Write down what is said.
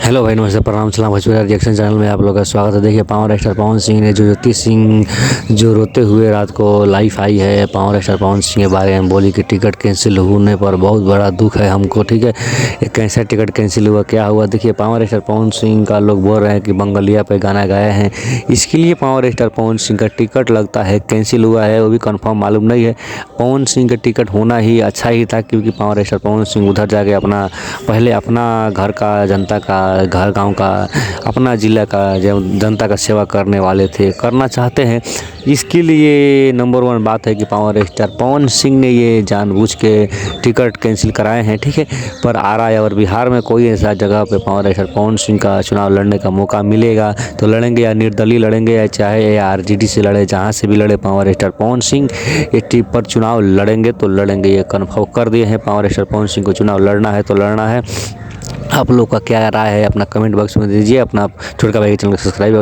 Hello भाई, नमस्ते, प्रणाम, सलाम। भोजपुरी रिएक्शन चैनल में आप लोग का स्वागत है। देखिए, पावर स्टार पवन सिंह ने जो ज्योति सिंह जो रोते हुए रात को लाइफ आई है, पावर स्टार पवन सिंह के बारे में बोली कि टिकट कैंसिल होने पर बहुत बड़ा दुख है हमको। ठीक है, कैसा टिकट कैंसिल हुआ, क्या हुआ? देखिए, पावर स्टार पवन सिंह का लोग बोल रहे हैं कि बंगलिया पे गाना गाए हैं, इसके लिए पावर स्टार पवन सिंह का टिकट लगता है कैंसिल हुआ है। वो भी कंफर्म मालूम नहीं है। पवन सिंह का टिकट होना ही अच्छा ही था, क्योंकि पावर स्टार पवन सिंह उधर जाके अपना पहले अपना घर का, जनता का, घर गांव का, अपना ज़िला का जनता का सेवा करने वाले थे, करना चाहते हैं। इसके लिए नंबर वन बात है कि पावर स्टार पवन सिंह ने ये जानबूझ के टिकट कैंसिल कराए हैं। ठीक है, पर आरा और बिहार में कोई ऐसा जगह पे पावर स्टार पवन सिंह का चुनाव लड़ने का मौका मिलेगा तो लड़ेंगे, या निर्दलीय लड़ेंगे, या चाहे आरजेडी से लड़े, जहाँ से भी लड़े पावर स्टार पवन सिंह इस टिप पर चुनाव लड़ेंगे तो लड़ेंगे। ये कन्फर्म कर दिए हैं, पावर स्टार पवन सिंह को चुनाव लड़ना है तो लड़ना है। आप लोग का क्या राय है अपना कमेंट बॉक्स में दीजिए। अपना छोटका भाई के चैनल को सब्सक्राइब